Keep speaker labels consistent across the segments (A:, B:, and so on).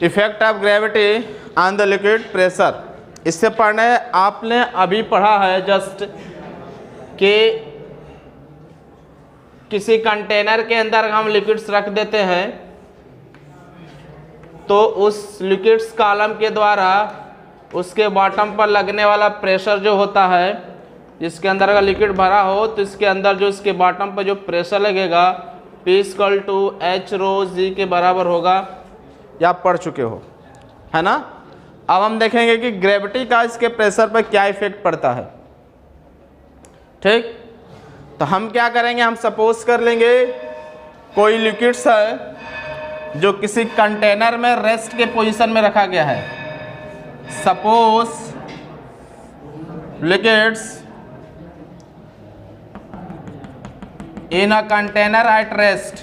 A: Effect of gravity on the liquid pressure. इससे पढ़ना है, आपने अभी पढ़ा है जस्ट कि किसी कंटेनर के अंदर हम लिक्विड्स रख देते हैं तो उस लिक्विड्स कॉलम के द्वारा उसके बॉटम पर लगने वाला प्रेशर जो होता है, जिसके अंदर अगर लिक्विड भरा हो तो इसके अंदर जो इसके बॉटम पर जो प्रेशर लगेगा P = H ρ G के बराबर होगा। या आप पढ़ चुके हो, है ना। अब हम देखेंगे कि ग्रेविटी का इसके प्रेशर पर क्या इफेक्ट पड़ता है। ठीक, तो हम क्या करेंगे, हम सपोज कर लेंगे कोई लिक्विड्स है जो किसी कंटेनर में रेस्ट के पोजीशन में रखा गया है। Suppose liquids in a container at rest.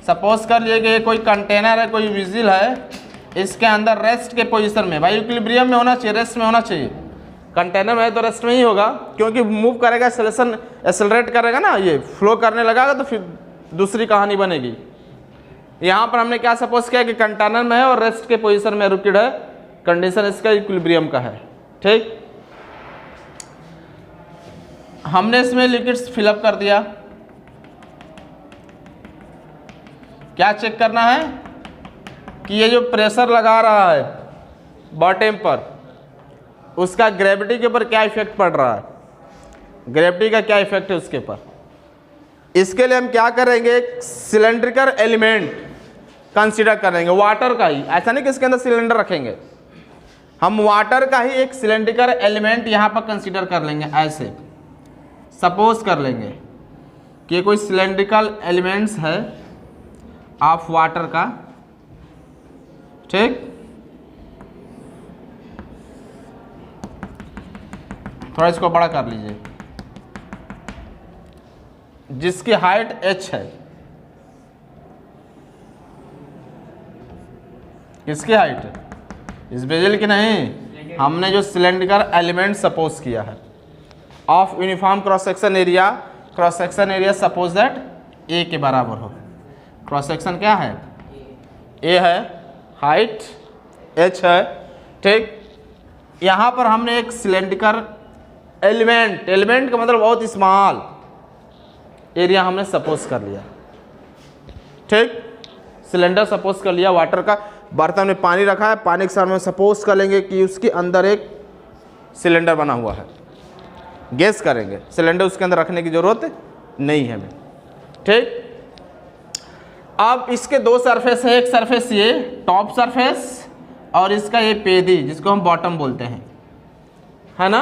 A: Suppose कर लिए कि कोई कंटेनर है, कोई विजिल है, इसके अंदर रेस्ट के पोजीशन में, भाई इक्विलिब्रियम में होना चाहिए, रेस्ट में होना चाहिए। कंटेनर में तो रेस्ट में ही होगा, क्योंकि मूव करेगा, एक्सेलरेट करेगा ना, ये फ्लो करने लगेगा तो फिर दूसरी कहानी बनेगी। यहाँ पर हमने क्या सपोज किया कि कंटेनर में है और रेस्ट के पोजीशन में लिक्विड है, कंडीशन इसका इक्विलिब्रियम का है। ठीक, हमने इसमें लिक्विड्स फिलअप कर दिया। क्या चेक करना है कि ये जो प्रेशर लगा रहा है बॉटम पर, उसका ग्रेविटी के ऊपर क्या इफेक्ट पड़ रहा है, ग्रेविटी का क्या इफेक्ट है उसके ऊपर। इसके लिए हम क्या करेंगे, एक सिलेंड्रिकल एलिमेंट कंसीडर करेंगे, वाटर का ही, ऐसा नहीं कि इसके अंदर सिलेंडर रखेंगे, हम वाटर का ही एक सिलेंड्रिकल एलिमेंट यहाँ पर कंसीडर कर लेंगे। ऐसे सपोज कर लेंगे कि कोई सिलेंड्रिकल एलिमेंट्स है ऑफ वाटर का। ठीक, थोड़ा इसको बड़ा कर लीजिए, जिसकी हाइट h है। किसकी हाइट है, इस बेजल की नहीं, हमने जो सिलेंड्रिकल एलिमेंट सपोज किया है of uniform cross section area, cross section area suppose that a के बराबर हो। क्रॉस सेक्शन क्या है, a है, हाइट h है। ठीक, यहाँ पर हमने एक सिलेंड्रिकल एलिमेंट, एलिमेंट का मतलब बहुत स्मॉल एरिया हमने सपोज कर लिया। ठीक, सिलेंडर सपोज कर लिया, वाटर का बर्तन में पानी रखा है, पानी के साथ में सपोज कर लेंगे कि उसके अंदर एक सिलेंडर बना हुआ है। गैस करेंगे, सिलेंडर उसके अंदर रखने की जरूरत नहीं है हमें। ठीक, अब इसके दो सरफेस है, एक सरफेस ये टॉप सरफेस और इसका ये पेदी जिसको हम बॉटम बोलते हैं, है ना।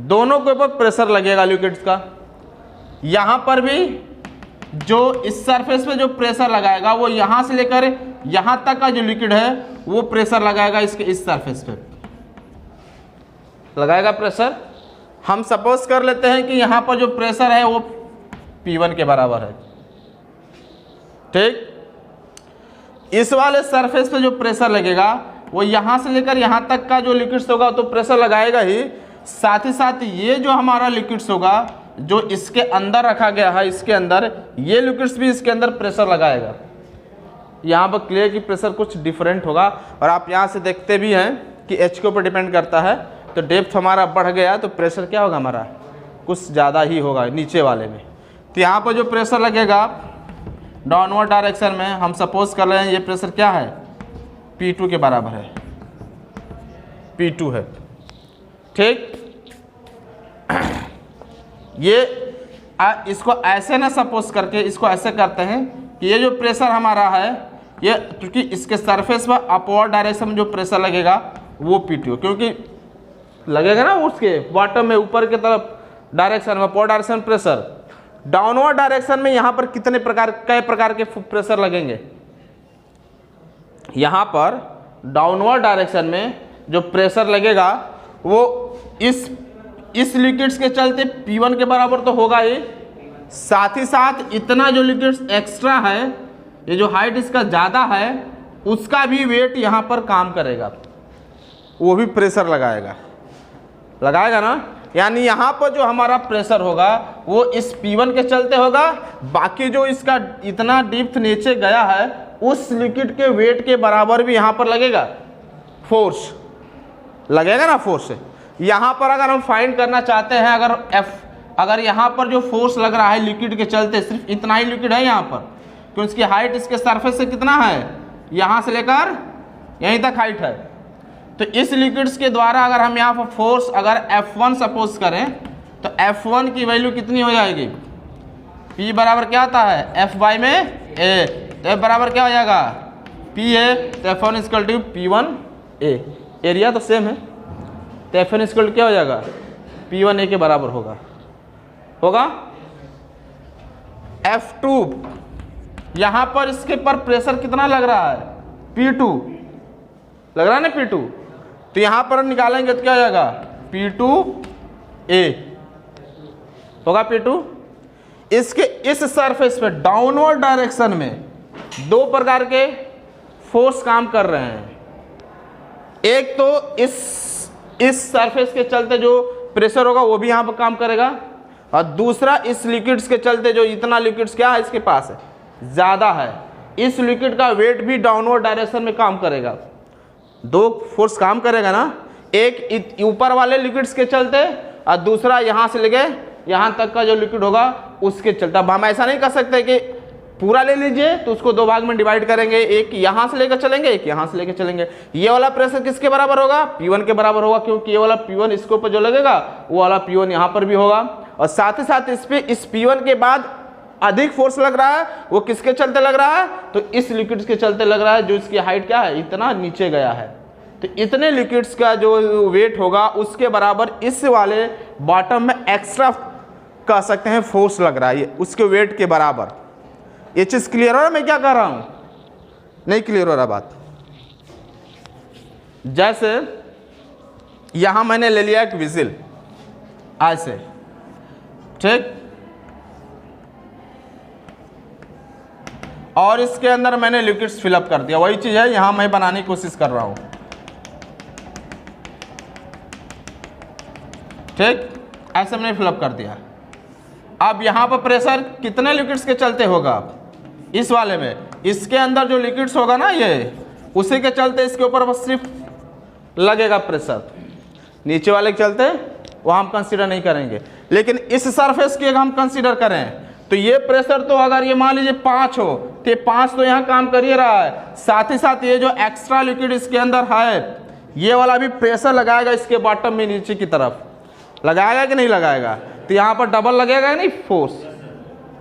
A: दोनों के ऊपर प्रेशर लगेगा लिक्विड्स का। यहाँ पर भी जो इस सरफेस पे जो प्रेशर लगाएगा वो यहाँ से लेकर यहाँ तक का जो लिक्विड है वो प्रेशर लगाएगा इसके इस सरफेस पे लगाएगा प्रेशर। हम सपोज कर लेते हैं कि यहाँ पर जो प्रेशर है वो P1 के बराबर है। ठीक, इस वाले सरफेस पे जो प्रेशर लगेगा वो यहाँ से लेकर यहाँ तक का जो लिक्विड्स होगा तो प्रेशर लगाएगा ही, साथ ही साथ ये जो हमारा लिक्विड्स होगा जो इसके अंदर रखा गया है, इसके अंदर ये लिक्विड्स भी इसके अंदर प्रेशर लगाएगा। यहाँ पर क्लियर की प्रेशर कुछ डिफरेंट होगा और आप यहाँ से देखते भी हैं कि H के ऊपर डिपेंड करता है। तो डेप्थ हमारा बढ़ गया तो प्रेशर क्या होगा, हमारा कुछ ज़्यादा ही होगा नीचे वाले में। तो यहाँ पर जो प्रेशर लगेगा डाउनवर्ड डायरेक्शन में, हम सपोज कर रहे हैं ये प्रेशर क्या है, P2 के बराबर है, P2 है। ठीक, ये इसको ऐसे ना सपोज करके इसको ऐसे करते हैं कि ये जो प्रेशर हमारा है ये, क्योंकि इसके सरफेस पर अपवर्ड डायरेक्शन में जो प्रेशर लगेगा वो P2, क्योंकि लगेगा ना उसके बॉटम में ऊपर की तरफ डायरेक्शन में upward direction pressure. Downward direction में यहाँ पर कितने प्रकार, कई प्रकार के प्रेशर लगेंगे। यहाँ पर डाउनवर्ड डायरेक्शन में जो प्रेशर लगेगा वो इस लिक्विड्स के चलते P1 के बराबर तो होगा ही, साथ ही साथ इतना जो लिक्विड्स एक्स्ट्रा है, ये जो हाइट इसका ज़्यादा है उसका भी वेट यहाँ पर काम करेगा, वो भी प्रेशर लगाएगा ना। यानी यहाँ पर जो हमारा प्रेशर होगा वो इस P1 के चलते होगा, बाकी जो इसका इतना डीप नीचे गया है उस लिक्विड के वेट के बराबर भी यहाँ पर लगेगा फोर्स, लगेगा ना फोर्स। यहाँ पर अगर हम फाइंड करना चाहते हैं, अगर यहाँ पर जो फोर्स लग रहा है लिक्विड के चलते, सिर्फ इतना ही लिक्विड है यहाँ पर, कि उसकी हाइट इसके सरफेस से कितना है, यहाँ से लेकर यहीं तक हाइट है, तो इस लिक्विड्स के द्वारा अगर हम यहाँ पर फोर्स अगर F1 सपोज करें तो F1 की वैल्यू कितनी हो जाएगी, P बराबर क्या आता है F बाई में A, तो F बराबर क्या हो जाएगा P है, तो F1 equal to P1 A, area तो सेम है, तो F1 इक्वल टू क्या हो जाएगा P1 A के बराबर होगा। F2 यहाँ पर इसके पर प्रेशर कितना लग रहा है P2 लग रहा है ना P2, तो यहाँ पर निकालेंगे तो क्या हो जाएगा P2A होगा P2। इसके इस सरफेस पे डाउनवर्ड डायरेक्शन में दो प्रकार के फोर्स काम कर रहे हैं, एक तो इस सरफेस के चलते जो प्रेशर होगा वो भी यहाँ पर काम करेगा, और दूसरा इस लिक्विड्स के चलते जो इतना लिक्विड्स क्या है इसके पास है ज़्यादा है, इस लिक्विड का वेट भी डाउनवर्ड डायरेक्शन में काम करेगा। दो फोर्स काम करेगा ना, एक ऊपर वाले लिक्विड्स के चलते और दूसरा यहाँ से लेके यहाँ तक का जो लिक्विड होगा उसके चलते। अब हम ऐसा नहीं कर सकते कि पूरा ले लीजिए तो उसको दो भाग में डिवाइड करेंगे, एक यहाँ से लेकर चलेंगे, एक यहाँ से लेकर चलेंगे। ये वाला प्रेशर किसके बराबर होगा P1 के बराबर होगा, क्योंकि ये वाला P1 इसके ऊपर जो लगेगा वो वाला P1 यहाँ पर भी होगा, और साथ ही साथ इस पे इस P1 के बाद अधिक फोर्स लग रहा है, वो किसके चलते लग रहा है, तो इस लिक्विड्स के चलते लग रहा है जो इसकी हाइट क्या है इतना नीचे गया है, तो इतने लिक्विड्स का जो वेट होगा उसके बराबर इस वाले बॉटम में एक्स्ट्रा कह सकते हैं फोर्स लग रहा है, उसके वेट के बराबर। ये चीज क्लियर हो रहा है मैं क्या कह रहा हूं, नहीं क्लियर हो रहा बात। जैसे यहां मैंने ले लिया एक विजिल ऐसे, ठीक, और इसके अंदर मैंने लिक्विड्स फिलअप कर दिया, वही चीज है यहां मैं बनाने की कोशिश कर रहा हूं, ठीक, ऐसे मैंने फिलअप कर दिया। अब यहां पर प्रेशर कितने लिक्विड्स के चलते होगा, इस वाले में इसके अंदर जो लिक्विड्स होगा ना ये, उसी के चलते इसके ऊपर बस सिर्फ लगेगा प्रेशर, नीचे वाले के चलते वो हम कंसीडर नहीं करेंगे। लेकिन इस सरफेस की अगर हम कंसीडर करें तो ये प्रेशर तो अगर ये मान लीजिए 5 हो तो 5 तो यहाँ काम कर ही रहा है, साथ ही साथ ये जो एक्स्ट्रा लिक्विड इसके अंदर है ये वाला भी प्रेशर लगाएगा इसके बॉटम में नीचे की तरफ, लगाएगा कि नहीं लगाएगा, तो यहाँ पर डबल लगेगा नहीं फोर्स,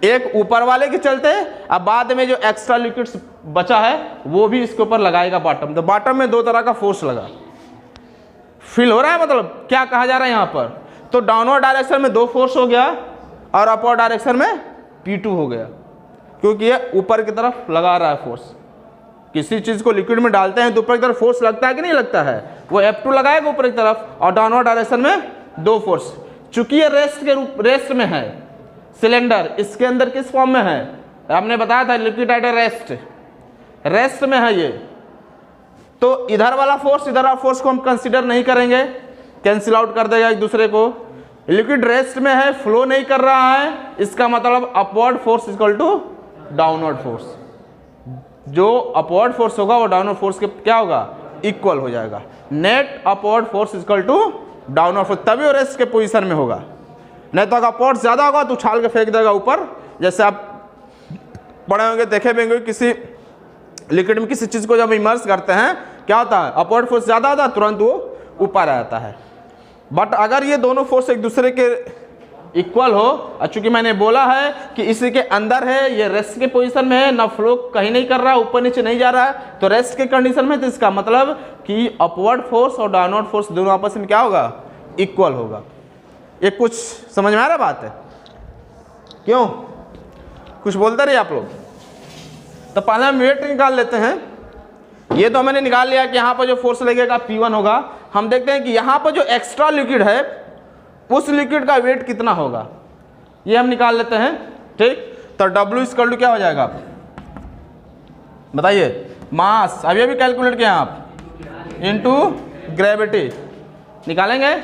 A: एक ऊपर वाले के चलते, अब बाद में जो एक्स्ट्रा लिक्विड्स बचा है वो भी इसके ऊपर लगाएगा बॉटम, तो बॉटम में दो तरह का फोर्स लगा। फील हो रहा है मतलब क्या कहा जा रहा है यहाँ पर, तो डाउनवर्ड डायरेक्शन में दो फोर्स हो गया और अपवर्ड डायरेक्शन में P2 हो गया, क्योंकि ये ऊपर की तरफ लगा रहा है फोर्स। किसी चीज को लिक्विड में डालते हैं तो ऊपर की तरफ फोर्स लगता है कि नहीं लगता है, वो F2 लगाएगा ऊपर की तरफ और डाउनवर्ड डायरेक्शन में दो फोर्स। चूंकि ये रेस्ट में है सिलेंडर, इसके अंदर किस फॉर्म में है, हमने बताया था लिक्विड एट रेस्ट में है ये, तो इधर वाला फोर्स को हम कंसीडर नहीं करेंगे, कैंसिल आउट कर देगा एक दूसरे को। लिक्विड रेस्ट में है, फ्लो नहीं कर रहा है, इसका मतलब upward force equal to downward force, जो अपवर्ड फोर्स होगा वो डाउनवर्ड फोर्स के क्या होगा इक्वल हो जाएगा। Net upward force equal to downward force, तभी वो रेस्ट के पोजीशन में होगा, नहीं तो अगर अपवर्ड ज्यादा होगा तो उछाल के फेंक देगा ऊपर। जैसे आप पढ़े होंगे देखे भी होंगे किसी लिक्विड में किसी चीज को जब इमर्स करते हैं क्या होता है, अपवर्ड फोर्स ज्यादा होता है तुरंत वो ऊपर आ जाता है। बट अगर ये दोनों फोर्स एक दूसरे के इक्वल हो, और चूंकि मैंने बोला है कि इसी के अंदर है, ये रेस्ट के पोजीशन में है, ना फ्लो कहीं नहीं कर रहा है, ऊपर नीचे नहीं जा रहा है, तो रेस्ट के कंडीशन में, तो इसका मतलब कि अपवर्ड फोर्स और डाउनवर्ड फोर्स दोनों आपस में क्या होगा इक्वल होगा। ये कुछ समझ में आ रहा बात है, क्यों कुछ बोलते रहिए आप लोग। तो पहले हम वेट निकाल लेते हैं, ये तो मैंने निकाल लिया कि यहाँ पर जो फोर्स लगेगा P1 होगा। हम देखते हैं कि यहाँ पर जो एक्स्ट्रा लिक्विड है उस लिक्विड का वेट कितना होगा, ये हम निकाल लेते हैं, ठीक। तो W इक्वल टू क्या हो जाएगा बताइए, मास अभी कैलकुलेट किया आप इनटू ग्रेविटी निकालेंगे,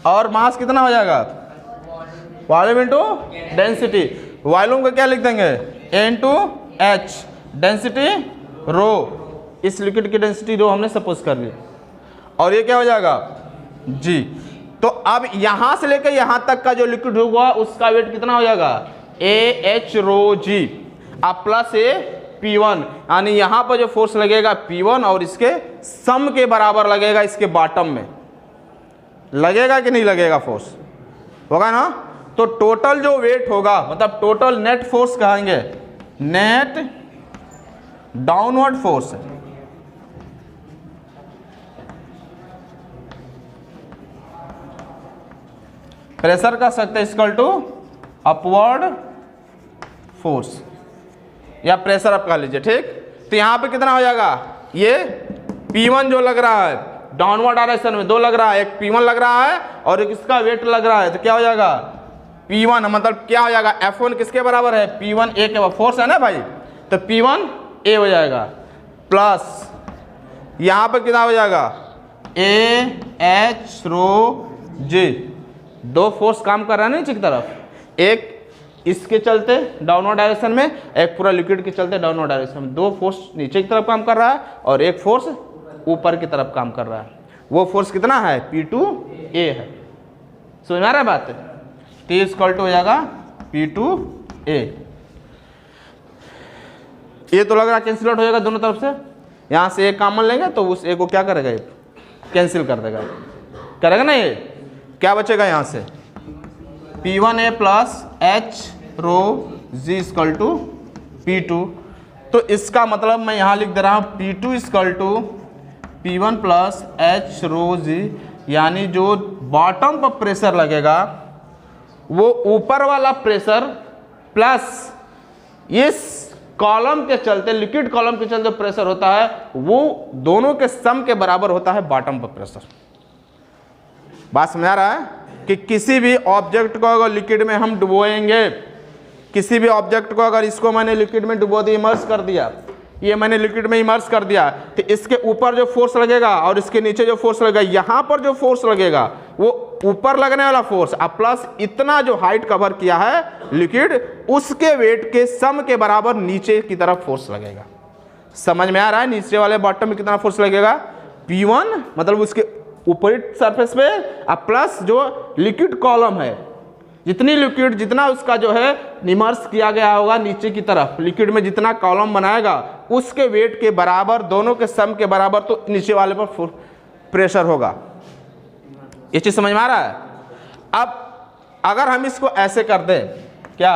A: और मास कितना हो जाएगा वॉल्यूम इनटू डेंसिटी, वॉल्यूम को क्या लिख देंगे A into H, density rho, इस लिक्विड की डेंसिटी रो हमने सपोज कर ली, और ये क्या हो जाएगा जी। तो अब यहां से लेकर यहां तक का जो लिक्विड होगा उसका वेट कितना हो जाएगा AH रो जी, अब प्लस A P1, यानी यहां पर जो फोर्स लगेगा P1 और इसके सम के बराबर लगेगा इसके बॉटम में, लगेगा कि नहीं लगेगा, फोर्स होगा ना। तो टोटल जो वेट होगा मतलब टोटल नेट फोर्स कहेंगे, नेट डाउनवर्ड फोर्स है, प्रेशर का सकते इक्वल टू अपवर्ड फोर्स या प्रेशर आप कह लीजिए, ठीक। तो यहां पे कितना हो जाएगा, ये P1 जो लग रहा है डाउनवर्ड डायरेक्शन में, दो लग रहा है, एक P1 लग रहा है और एक इसका वेट लग रहा है, तो क्या हो जाएगा P1 मतलब क्या हो जाएगा, F1 किसके बराबर है, P1 A के, फोर्स है ना भाई, तो P1 A हो जाएगा, प्लस यहां पर कितना हो जाएगा AH रो जी, दो फोर्स काम कर रहा है ना नीचे की तरफ, एक इसके चलते डाउनवर्ड डायरेक्शन में, एक पूरा लिक्विड के चलते डाउनवर्ड डायरेक्शन में, दो फोर्स नीचे की तरफ काम कर रहा है और एक फोर्स ऊपर की तरफ काम कर रहा है। वो फोर्स कितना है P2A है, समझ में आ रहा है बात, T इक्वल टू हो जाएगा P2A। ये तो लग रहा है कैंसिल आउट हो जाएगा दोनों तरफ से, यहां से एक कॉमन लेंगे तो उस एक को क्या करेगा, कैंसिल कर देगा, करेगा ना, ये क्या बचेगा यहां से P1A plus H rho G equal to P2। तो इसका मतलब मैं यहां लिख दे रहा हूं P2 equal to P1 plus H rho G, यानी जो बॉटम पर प्रेशर लगेगा वो ऊपर वाला प्रेशर प्लस इस कॉलम के चलते, लिक्विड कॉलम के चलते प्रेशर होता है, वो दोनों के सम के बराबर होता है बॉटम पर प्रेशर। बात समझ आ रहा है कि किसी भी ऑब्जेक्ट को अगर लिक्विड में हम डुबोएंगे, किसी भी ऑब्जेक्ट को अगर इसको मैंने लिक्विड में डुबो दिया, इमर्स कर दिया, ये मैंने लिक्विड में इमर्स कर दिया, तो इसके ऊपर जो फोर्स लगेगा और इसके नीचे जो फोर्स लगेगा, यहां पर जो फोर्स लगेगा वो ऊपर लगने वाला फोर्स अब प्लस इतना जो हाइट कवर किया है लिक्विड, उसके वेट के सम के बराबर नीचे की तरफ फोर्स लगेगा। समझ में आ रहा है, नीचे वाले बॉटम में कितना फोर्स लगेगा P1 मतलब उसके ऊपरी सरफेस पे, अब प्लस जो लिक्विड कॉलम है, जितनी लिक्विड जितना उसका जो है इमर्स किया गया होगा नीचे की तरफ, लिक्विड में जितना कॉलम बनाएगा उसके वेट के बराबर, दोनों के सम के बराबर तो नीचे वाले पर प्रेशर होगा। ये चीज समझ में आ रहा है। अब अगर हम इसको ऐसे कर दें, क्या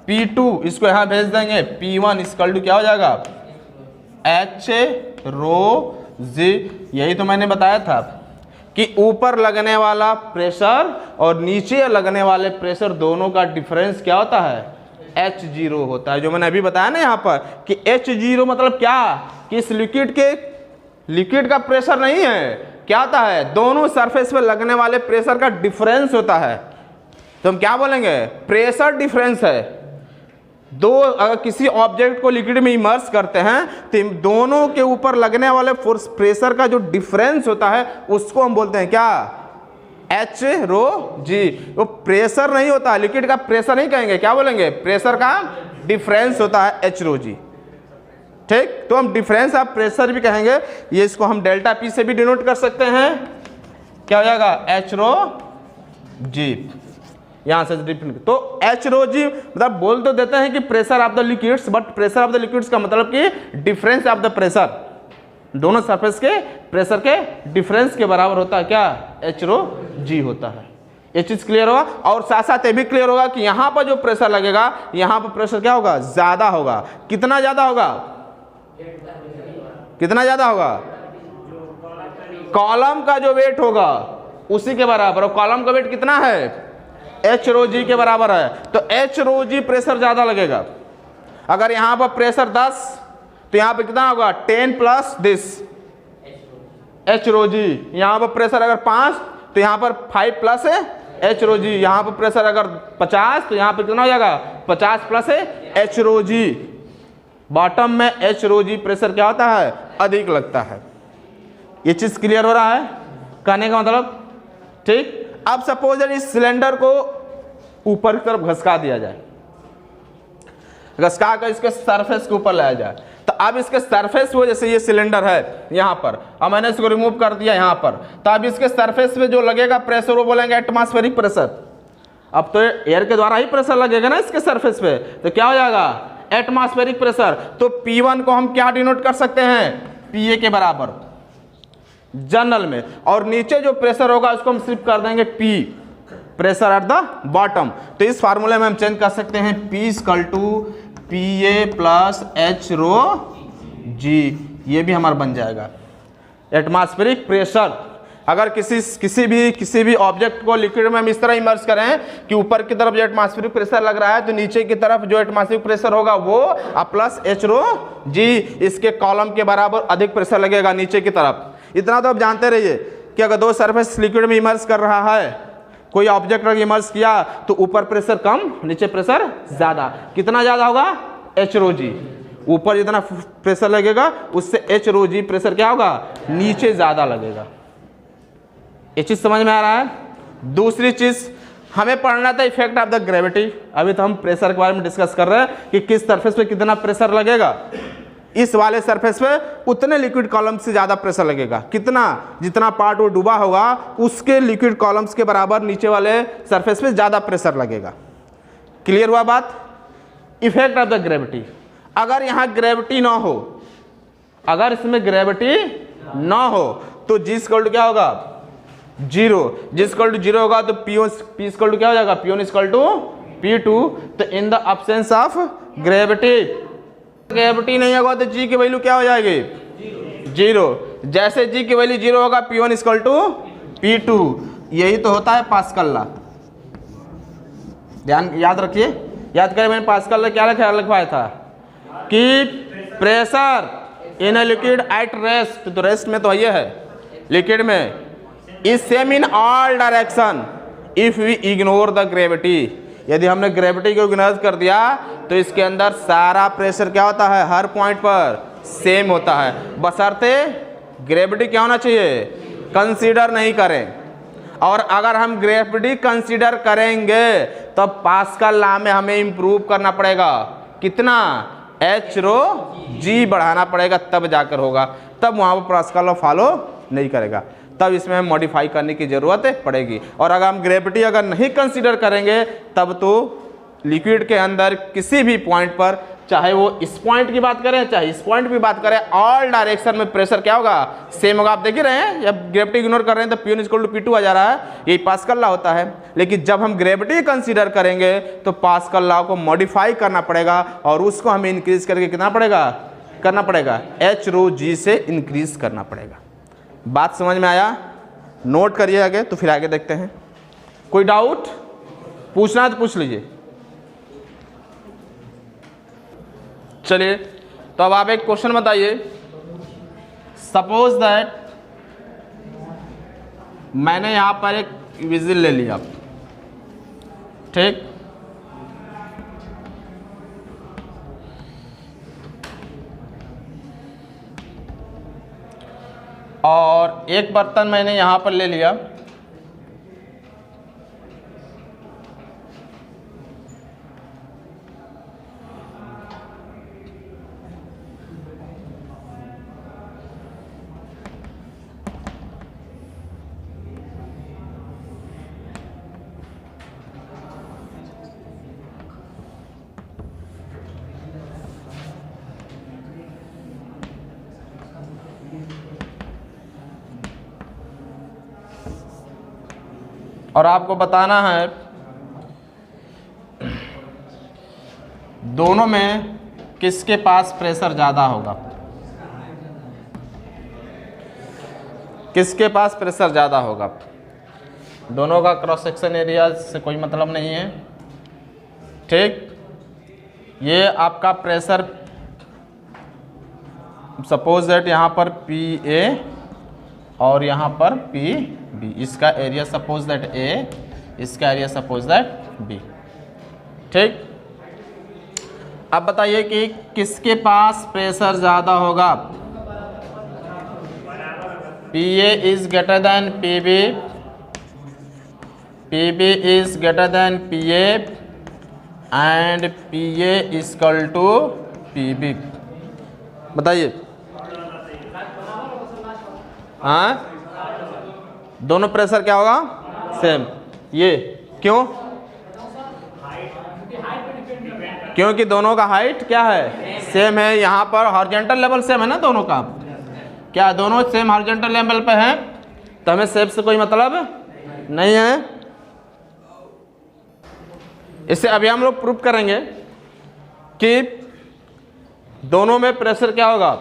A: P2 इसको यहां भेज देंगे, P1 इक्वल टू क्या हो जाएगा H रो जी, यही तो मैंने बताया था कि ऊपर लगने वाला प्रेशर और नीचे लगने वाले प्रेशर दोनों का डिफरेंस क्या होता है H0 होता है, जो मैंने अभी बताया ना यहाँ पर कि H0 मतलब क्या, कि इस लिक्विड का प्रेशर नहीं है, क्या होता है दोनों सरफेस पे लगने वाले प्रेशर का डिफरेंस होता है। तो हम क्या बोलेंगे, प्रेशर डिफरेंस है। दो अगर किसी ऑब्जेक्ट को लिक्विड में इमर्स करते हैं तो दोनों के ऊपर लगने वाले फोर्स प्रेशर का जो डिफरेंस होता है उसको हम बोलते हैं क्या H रो जी। वो प्रेशर नहीं होता, लिक्विड का प्रेशर नहीं कहेंगे, क्या बोलेंगे प्रेशर का डिफरेंस होता है H रो जी, ठीक। तो हम डिफरेंस ऑफ प्रेशर भी कहेंगे, ये इसको हम डेल्टा P से भी डिनोट कर सकते हैं, क्या हो जाएगा H रो जी, यहां से डिफरेंट। तो H रो जी मतलब बोल तो देते हैं कि pressure of the liquids, but pressure of the liquids का मतलब कि डिफरेंस ऑफ द प्रेशर, दोनों सरफेस के प्रेशर के डिफरेंस के बराबर होता है क्या H रो जी होता है। ये चीज क्लियर होगा। और साथ साथ ये भी क्लियर होगा कि यहां पर जो प्रेशर लगेगा, यहां पर प्रेशर क्या होगा ज्यादा होगा। कितना ज्यादा होगा, कितना ज्यादा होगा, कॉलम का जो वेट होगा उसी के बराबर, और कॉलम का वेट कितना है H रो जी के बराबर है, तो H रो जी प्रेशर ज्यादा लगेगा। अगर यहां पर प्रेशर 10 तो यहां पर कितना होगा 10 प्लस दिस H रो जी। यहां पर प्रेशर अगर 5 तो यहां पर 5 प्लस है H रो जी। यहां पर प्रेशर अगर 50 तो यहां पर कितना हो जाएगा 50 प्लस है H रो जी। बॉटम में H रो जी प्रेशर क्या होता है अधिक लगता है। ये चीज क्लियर हो रहा है कहने का मतलब, ठीक। अब सपोज इस सिलेंडर को ऊपर की तरफ घसका दिया जाए, घसका कर इसके सरफेस के ऊपर लाया जाए। तो अब इसके सरफेस पे जैसे ये सिलेंडर है यहाँ पर, अब मैंने इसको रिमूव कर दिया यहाँ पर, तो अब इसके सरफेस पे जो लगेगा प्रेशर वो बोलेंगे एटमॉस्फेरिक प्रेशर। अब तो एयर के द्वारा ही प्रेशर लगेगा ना इसके सरफेस पे, तो क्या हो जाएगा एटमॉस्फेरिक प्रेशर। तो P1 को हम क्या डिनोट कर सकते हैं, PA के बराबर जनरल में, और नीचे जो प्रेशर होगा उसको हम सिर्फ कर देंगे P, pressure at the bottom. तो इस फार्मूले में हम चेंज कर सकते हैं P equal to PA plus H rho G, ये भी हमारा बन जाएगा एटमॉस्फेरिक प्रेशर। अगर किसी भी ऑब्जेक्ट को लिक्विड में हम इस तरह इमर्ज करें कि ऊपर की तरफ जो एटमॉस्फेरिक प्रेशर लग रहा है तो नीचे की तरफ जो एटमॉस्फेरिक प्रेशर होगा वो प्लस H रो G, इसके कॉलम के बराबर अधिक प्रेशर लगेगा नीचे की तरफ। इतना तो आप जानते रहिए कि अगर दो सरफेस लिक्विड में इमर्ज कर रहा है, कोई ऑब्जेक्ट अगर इमर्ज किया तो ऊपर प्रेशर कम नीचे प्रेशर ज्यादा, कितना ज्यादा होगा H रो G, ऊपर जितना प्रेशर लगेगा उससे H रो G प्रेशर क्या होगा नीचे ज्यादा लगेगा। ये चीज समझ में आ रहा है। दूसरी चीज हमें पढ़ना था इफेक्ट ऑफ द ग्रेविटी। अभी तो हम प्रेशर के बारे में डिस्कस कर रहे हैं कि किस सरफेस पे कितना प्रेशर लगेगा, इस वाले सरफेस पे उतने लिक्विड कॉलम्स से ज्यादा प्रेशर लगेगा, कितना, जितना पार्ट वो डूबा होगा उसके लिक्विड कॉलम्स के बराबर नीचे वाले सरफेस पे ज्यादा प्रेशर लगेगा। क्लियर हुआ बात। इफेक्ट ऑफ द ग्रेविटी, अगर यहाँ ग्रेविटी ना हो, अगर इसमें ग्रेविटी ना हो तो G इक्वल टू क्या होगा 0, G इक्वल टू 0 होगा तो P इक्वल टू क्या हो जाएगा P1 इक्वल टू P2। तो in the absence of gravity, gravity नहीं होगा तो G की वैल्यू क्या हो जाएगी 0। जैसे G की वैल्यू 0 होगा P1 इक्वल टू P2, यही तो होता है पास्कल लॉ। ध्यान याद रखिए, याद करें मैंने पास्कल लॉ क्या लिखवाया था कि pressure in a liquid at rest, तो रेस्ट में तो ये है लिक्विड में, is same in all direction if we ignore the gravity. यदि हमने ग्रेविटी को इग्नोर कर दिया तो इसके अंदर सारा प्रेशर क्या होता है हर पॉइंट पर सेम होता है, बशर्ते ग्रेविटी क्या होना चाहिए कंसीडर नहीं करें। और अगर हम ग्रेविटी कंसीडर करेंगे तो पास्कल लॉ में हमें इंप्रूव करना पड़ेगा, कितना H रो G बढ़ाना पड़ेगा, तब जाकर होगा, तब वहाँ पर पास्कल लॉ फॉलो नहीं करेगा, तब इसमें हम मॉडिफाई करने की ज़रूरत पड़ेगी। और अगर हम ग्रेविटी अगर नहीं कंसीडर करेंगे तब तो लिक्विड के अंदर किसी भी पॉइंट पर, चाहे वो इस पॉइंट की बात करें चाहे इस पॉइंट की बात करें, ऑल डायरेक्शन में प्रेशर क्या होगा सेम होगा। आप देख ही रहे हैं, जब ग्रेविटी इग्नोर कर रहे हैं तो P1 इक्वल टू P2 आ जा रहा है, यही पास्कल लॉ होता है। लेकिन जब हम ग्रेविटी कंसीडर करेंगे तो पास्कल लॉ को मॉडिफाई करना पड़ेगा और उसको हमें इंक्रीज करके कितना करना पड़ेगा H रो G से इंक्रीज करना पड़ेगा। बात समझ में आया, नोट करिए आगे, तो फिर आगे देखते हैं। कोई डाउट पूछना है तो पूछ लीजिए। चलिए, तो अब आप एक क्वेश्चन बताइए। सपोज दैट मैंने यहां पर एक विजिल ले लिया, ठीक, और एक बर्तन मैंने यहां पर ले लिया, और आपको बताना है दोनों में किसके पास प्रेशर ज़्यादा होगा, किसके पास प्रेशर ज़्यादा होगा। दोनों का क्रॉस सेक्शन एरिया से कोई मतलब नहीं है, ठीक। ये आपका प्रेशर सपोज दैट यहाँ पर PA और यहाँ पर PB, इसका एरिया सपोज दैट A, इसका एरिया सपोज दैट B, ठीक। अब बताइए कि किसके पास प्रेशर ज़्यादा होगा। PA is greater than PB, PB is greater than PA and P A equal to P B. बताइए, हाँ दोनों प्रेशर क्या होगा? सेम। ये क्यों? क्योंकि दोनों का हाइट क्या है? सेम है। यहाँ पर हॉरिजॉन्टल लेवल सेम है ना दोनों का। क्या दोनों सेम हॉरिजॉन्टल लेवल पे हैं तो हमें शेप से कोई मतलब नहीं है। इससे अभी हम लोग प्रूव करेंगे कि दोनों में प्रेशर क्या होगा?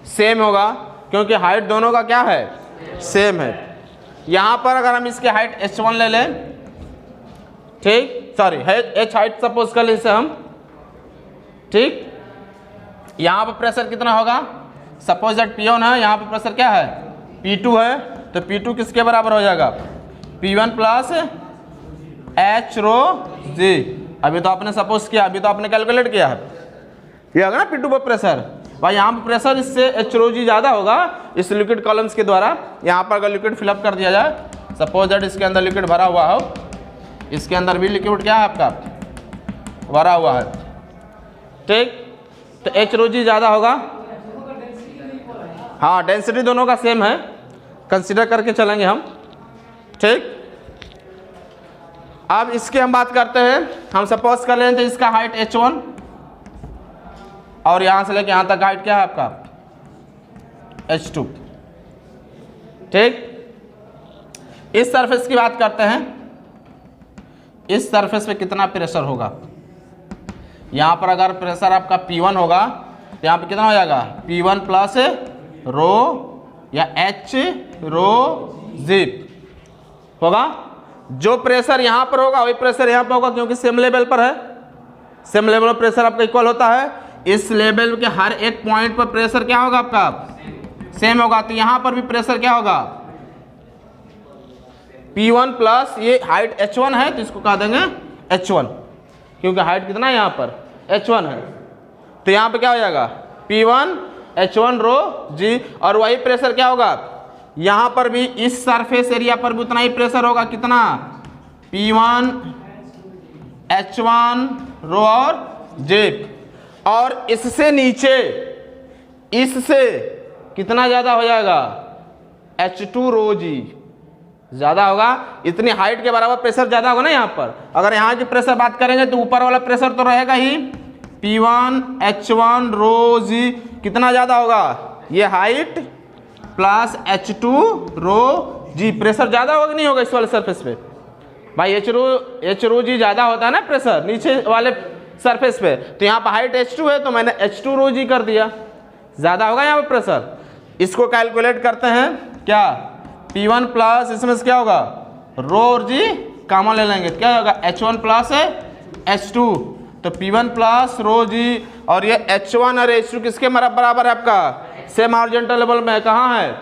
A: सेम होगा, क्योंकि हाइट दोनों का क्या है? सेम है। यहाँ पर अगर हम इसके हाइट h1 ले लें, ठीक, सॉरी h हाइट सपोज कर लें इसे हम, ठीक। यहाँ पर प्रेशर कितना होगा? सपोज दैट P1 है, यहाँ पर प्रेशर क्या है? P2 है, तो P2 किसके बराबर हो जाएगा? P1 प्लस h रो जी। अभी तो आपने सपोज किया, अभी तो आपने कैलकुलेट किया है, ये होगा ना P2 पर प्रेशर। भाई यहाँ पर प्रेशर इससे h रो जी ज़्यादा होगा इस लिक्विड कॉलम्स के द्वारा। यहाँ पर अगर लिक्विड फिलअप कर दिया जाए, सपोज दैट इसके अंदर लिक्विड भरा हुआ हो, इसके अंदर भी लिक्विड क्या है आपका? भरा हुआ है, ठीक। तो h रो जी ज़्यादा होगा। हाँ, डेंसिटी दोनों का सेम है, कंसीडर करके चलेंगे हम, ठीक। अब इसकी हम बात करते हैं। हम सपोज कर लें तो इसका हाइट h1 और यहाँ से लेके यहाँ तक हाइट क्या है आपका? h2, ठीक। इस सरफेस की बात करते हैं। इस सरफेस पे कितना प्रेशर होगा? यहाँ पर अगर प्रेशर आपका P1 होगा तो यहाँ पे कितना हो जाएगा? P1 प्लस रो या H रो जी होगा। जो प्रेशर यहाँ पर होगा वही प्रेशर यहाँ पर होगा, क्योंकि सेम लेवल पर है। सेम लेवल पर प्रेशर आपका इक्वल होता है। इस लेवल के हर एक पॉइंट पर प्रेशर क्या होगा आपका? सेम होगा। तो यहाँ पर भी प्रेशर क्या होगा? P1 प्लस ये हाइट h1 है तो इसको कह देंगे h1, क्योंकि हाइट कितना है यहाँ पर? h1 है। तो यहाँ पे क्या हो जाएगा? P1 h1 रो जी। और वही प्रेशर क्या होगा? यहाँ पर भी इस सरफेस एरिया पर भी उतना ही प्रेशर होगा। कितना? P1 h1 रो और जे। और इससे नीचे, इससे कितना ज़्यादा हो जाएगा? h2 रो जी ज़्यादा होगा। इतनी हाइट के बराबर प्रेशर ज़्यादा होगा ना यहाँ पर। अगर यहाँ की प्रेशर बात करेंगे तो ऊपर वाला प्रेशर तो रहेगा ही, P1 h1 रो जी। कितना ज़्यादा होगा? ये हाइट प्लस h2 रो जी। प्रेशर ज़्यादा होगा कि नहीं होगा इस वाले सरफेस पे? भाई h रो जी ज़्यादा होता है ना प्रेशर नीचे वाले सरफेस पे। तो यहाँ पर हाइट h2 है तो मैंने h2 रो जी कर दिया, ज़्यादा होगा यहाँ पर प्रेशर। इसको कैलकुलेट करते हैं क्या? P1 प्लस इसमें से क्या होगा? रो और जी कॉमन ले लेंगे, क्या होगा? h1 plus h2। तो P1 प्लस रो जी, और ये h1 और h2 किसके बराबर है आपका? सेम हॉरिजॉन्टल लेवल में। कहाँ है?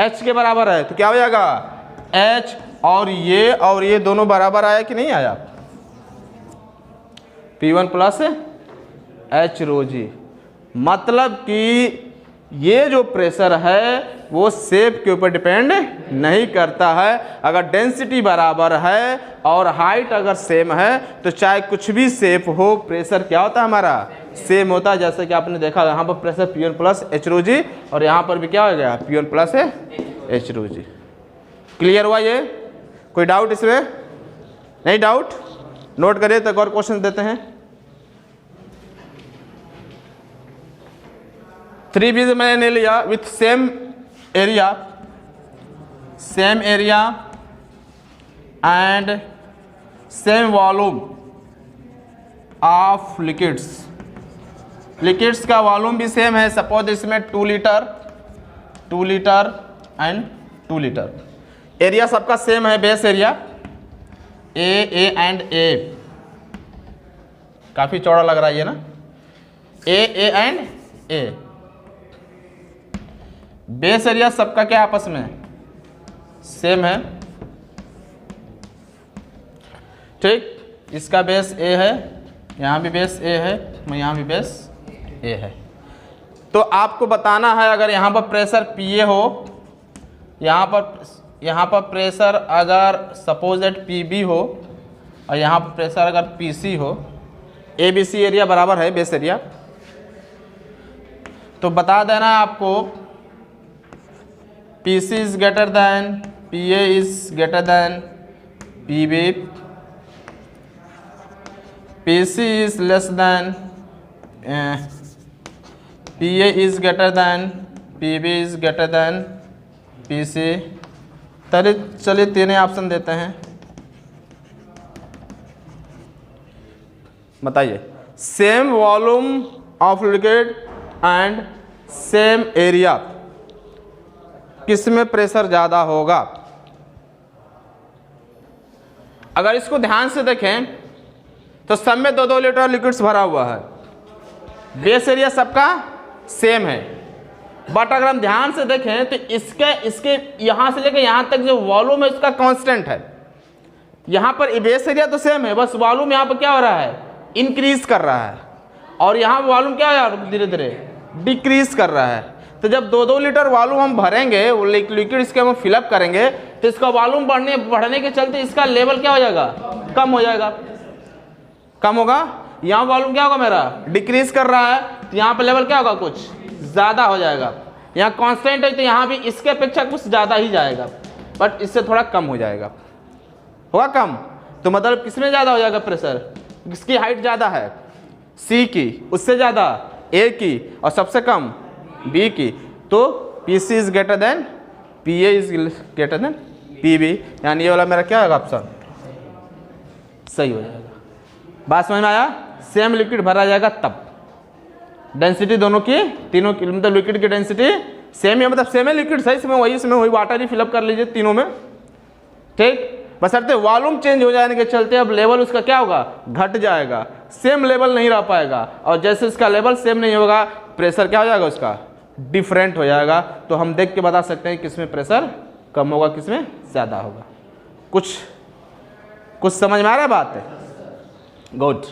A: h के बराबर है। तो क्या हो जाएगा? h और ये दोनों बराबर आया कि नहीं आया? P1 प्लस h रो जी। मतलब कि ये जो प्रेशर है वो शेप के ऊपर डिपेंड नहीं करता है। अगर डेंसिटी बराबर है और हाइट अगर सेम है तो चाहे कुछ भी शेप हो, प्रेशर क्या होता है हमारा? सेम होता है। जैसे कि आपने देखा यहाँ पर pressure P1 plus h rho जी और यहाँ पर भी क्या हो गया? P1 प्लस h रो जी। क्लियर हुआ ये? कोई डाउट इसमें? नहीं डाउट? नोट करिए तो एक और क्वेश्चन देते हैं। 3B मैंने लिया with same area and same volume of liquids का वॉल्यूम भी सेम है। सपोज इसमें 2 लीटर एंड 2 लीटर। एरिया सबका सेम है, बेस एरिया ए एंड ए। काफ़ी चौड़ा लग रहा है ये ना, A and A. Base area सबका क्या आपस में सेम है, ठीक। इसका बेस ए है, यहाँ भी बेस ए है, यहाँ भी बेस ए है। तो आपको बताना है अगर यहाँ पर प्रेशर पी ए हो, यहाँ पर प्रेशर अगर सपोज दैट पी बी हो और यहाँ पर प्रेशर अगर पी सी हो, ABC एरिया बराबर है बेस एरिया। तो बता देना है आपको PC is greater than PA is greater than PB, PC is less than PA is greater than PB is greater then PC। चलिए तीनों ऑप्शन देते हैं। बताइए, same volume of liquid and same area, किस में प्रेशर ज़्यादा होगा? अगर इसको ध्यान से देखें तो सब में 2-2 लीटर लिक्विड्स भरा हुआ है, बेस एरिया सबका सेम है, बट अगर हम ध्यान से देखें तो इसके यहाँ से लेकर यहाँ तक जो वॉल्यूम है उसका कांस्टेंट है। यहाँ पर बेस एरिया तो सेम है, बस वॉल्यूम यहाँ पर क्या हो रहा है, इंक्रीज कर रहा है, और यहाँ वॉल्यूम क्या हो रहा है, धीरे धीरे डिक्रीज कर रहा है। तो जब 2-2 लीटर वॉल्यूम हम भरेंगे, वो लिक्विड इसके हम फिलअप करेंगे, तो इसका वॉल्यूम बढ़ने के चलते इसका लेवल क्या हो जाएगा, कम हो जाएगा, कम होगा। यहाँ वॉल्यूम क्या होगा मेरा, डिक्रीज कर रहा है, तो यहाँ पर लेवल क्या होगा, कुछ ज़्यादा हो जाएगा। यहाँ कांस्टेंट है तो यहाँ भी इसके अपेक्षा कुछ ज़्यादा ही जाएगा, बट इससे थोड़ा कम हो जाएगा, होगा कम। तो मतलब किसमें ज़्यादा हो जाएगा प्रेशर, किसकी हाइट ज़्यादा है, C की, उससे ज़्यादा A की, और सबसे कम B की। तो PC is greater than PA is greater than PB, यानी ये वाला मेरा क्या होगा ऑप्शन सही हो जाएगा। बात समझ में आया? सेम लिक्विड भरा जाएगा तब डेंसिटी दोनों की, तीनों की, मतलब लिक्विड की डेंसिटी सेम है, मतलब सेम है लिक्विड सही, इसमें वही वाटर ही फिलअप कर लीजिए तीनों में, ठीक। बशर्ते वॉल्यूम चेंज हो जाने के चलते अब लेवल उसका क्या होगा, घट जाएगा, सेम लेवल नहीं रह पाएगा, और जैसे इसका लेवल सेम नहीं होगा प्रेशर क्या हो जाएगा, उसका डिफरेंट हो जाएगा। तो हम देख के बता सकते हैं किसमें प्रेशर कम होगा, किसमें ज़्यादा होगा। कुछ समझ में आ रहा है बात है? गुड।